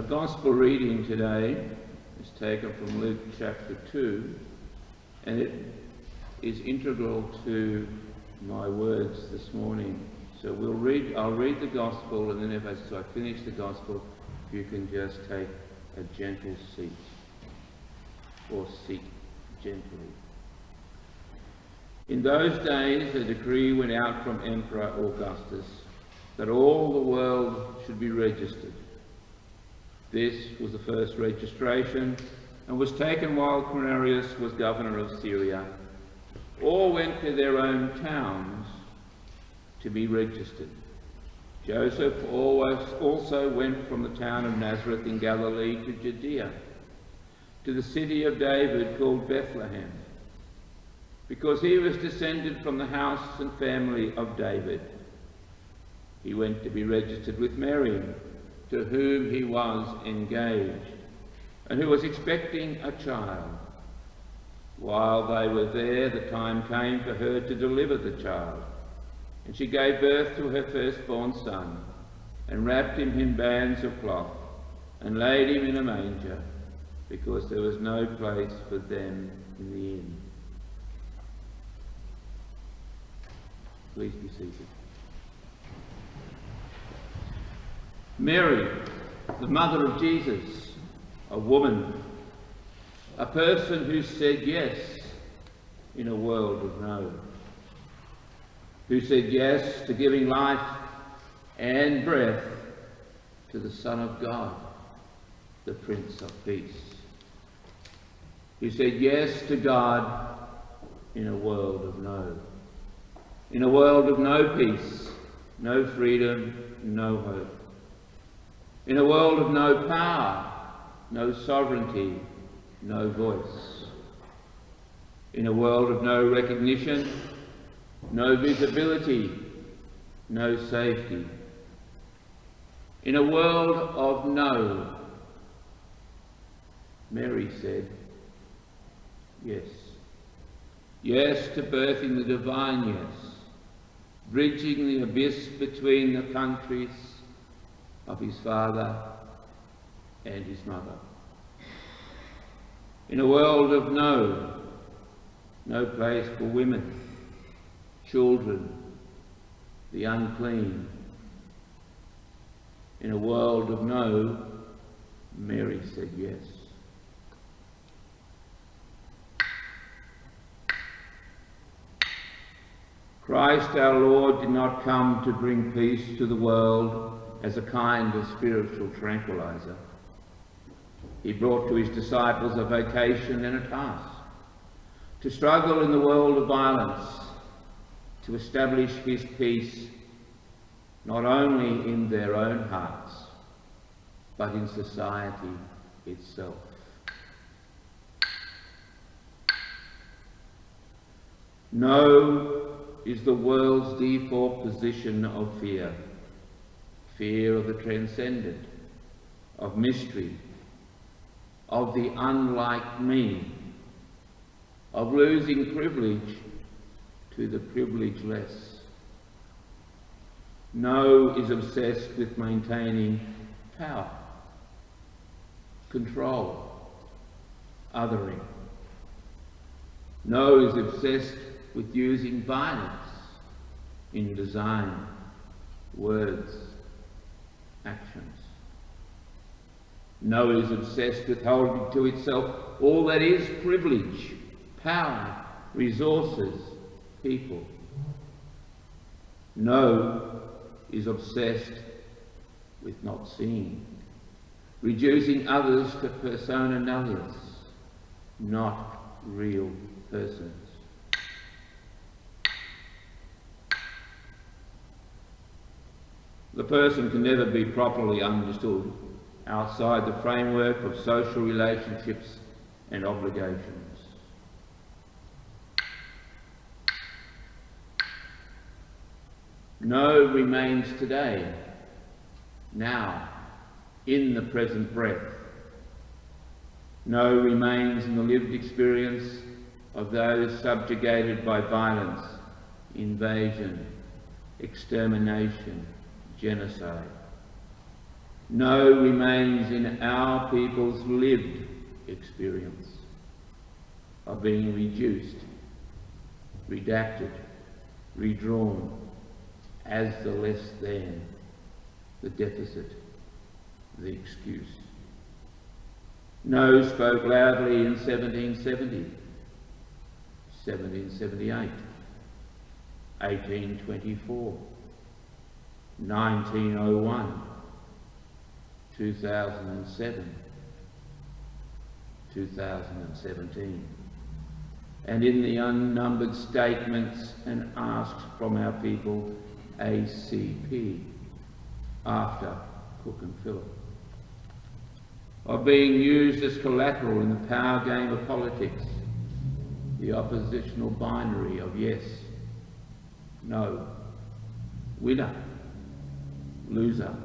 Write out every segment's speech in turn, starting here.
Our Gospel reading today is taken from Luke chapter 2, and it is integral to my words this morning. So I'll read the Gospel, and then as I finish the Gospel, you can just take a gentle seat, or sit gently. In those days a decree went out from Emperor Augustus that all the world should be registered. This was the first registration, and was taken while Quirinius was governor of Syria. All went to their own towns to be registered. Joseph also went from the town of Nazareth in Galilee to Judea, to the city of David called Bethlehem, because he was descended from the house and family of David. He went to be registered with Mary, to whom he was engaged, and who was expecting a child. While they were there, the time came for her to deliver the child, and she gave birth to her firstborn son, and wrapped him in bands of cloth, and laid him in a manger, because there was no place for them in the inn. Please be seated. Mary, the mother of Jesus, a woman, a person who said yes in a world of no, who said yes to giving life and breath to the Son of God, the Prince of Peace, who said yes to God in a world of no, in a world of no peace, no freedom, no hope, in a world of no power, no sovereignty, no voice, in a world of no recognition, no visibility, no safety, in a world of no, Mary said yes. Yes to birthing the divine yes, bridging the abyss between the countries of his father and his mother. In a world of no, no place for women, children, the unclean. In a world of no, Mary said yes. Christ our Lord did not come to bring peace to the world as a kind of spiritual tranquilizer. He brought to his disciples a vocation and a task, to struggle in the world of violence, to establish his peace not only in their own hearts, but in society itself. No is the world's default position of fear. Fear of the transcendent, of mystery, of the unlike me, of losing privilege to the privilegeless. No is obsessed with maintaining power, control, othering. No is obsessed with using violence in design, words, actions. No is obsessed with holding to itself all that is privilege, power, resources, people. No is obsessed with not seeing, reducing others to persona nullius, not real persons. The person can never be properly understood outside the framework of social relationships and obligations. No remains today, now, in the present breath. No remains in the lived experience of those subjugated by violence, invasion, extermination, genocide. No remains in our people's lived experience of being reduced, redacted, redrawn as the less than, the deficit, the excuse. No spoke loudly in 1770, 1778, 1824, 1901, 2007, 2017, and in the unnumbered statements and asks from our people ACP, after Cook and Phillip, of being used as collateral in the power game of politics, the oppositional binary of yes, no, winner, loser,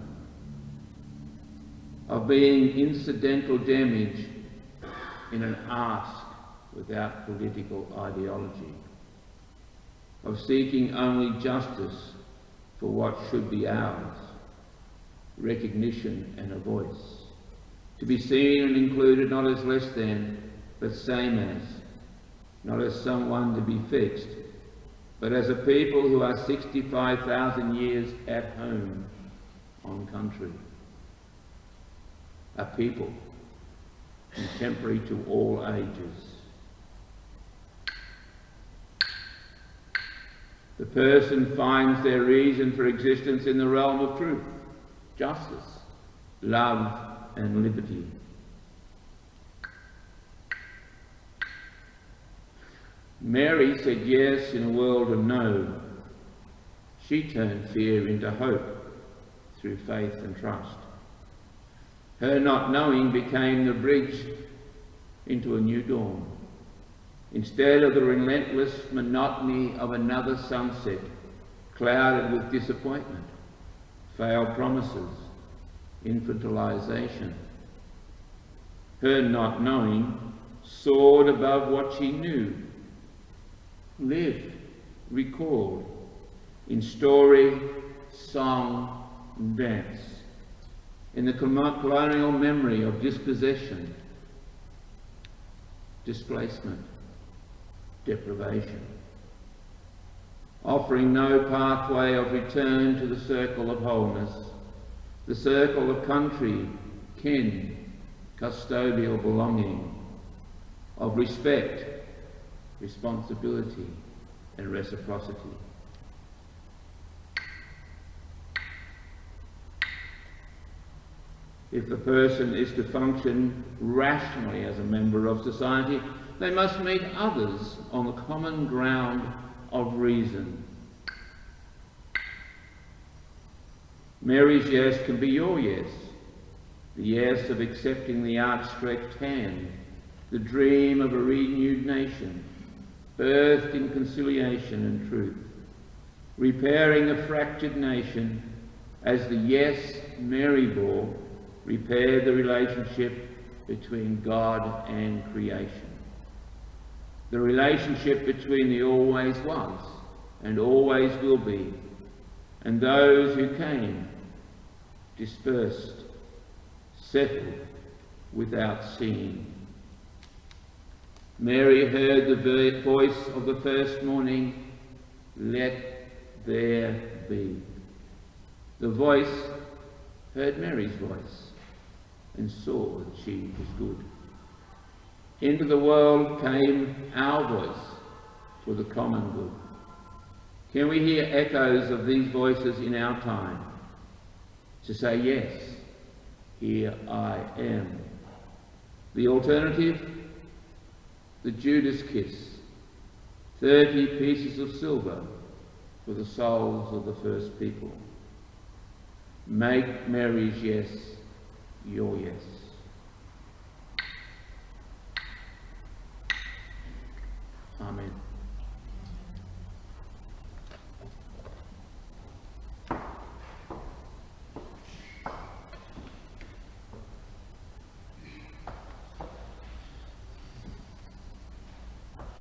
of being incidental damage in an ask without political ideology, of seeking only justice for what should be ours, recognition and a voice, to be seen and included not as less than, but same as, not as someone to be fixed, but as a people who are 65,000 years at home on country. A people contemporary to all ages. The person finds their reason for existence in the realm of truth, justice, love and liberty. Mary said yes in a world of no. She turned fear into hope through faith and trust. Her not knowing became the bridge into a new dawn. Instead of the relentless monotony of another sunset, clouded with disappointment, failed promises, infantilization. Her not knowing soared above what she knew, lived, recalled, in story, song, and dance, in the colonial memory of dispossession, displacement, deprivation, offering no pathway of return to the circle of wholeness, the circle of country, kin, custodial belonging, of respect, responsibility and reciprocity. If the person is to function rationally as a member of society, they must meet others on the common ground of reason. Mary's yes can be your yes, the yes of accepting the outstretched hand, the dream of a renewed nation, birthed in conciliation and truth, repairing a fractured nation as the yes Mary bore repaired the relationship between God and creation. The relationship between the always was and always will be, and those who came, dispersed, settled without seeing. Mary heard the voice of the first morning, "Let there be." The voice heard Mary's voice and saw that she was good. Into the world came our voice for the common good. Can we hear echoes of these voices in our time? To say, yes, here I am. The alternative? The Judas kiss, 30 pieces of silver for the souls of the first people. Make Mary's yes your yes.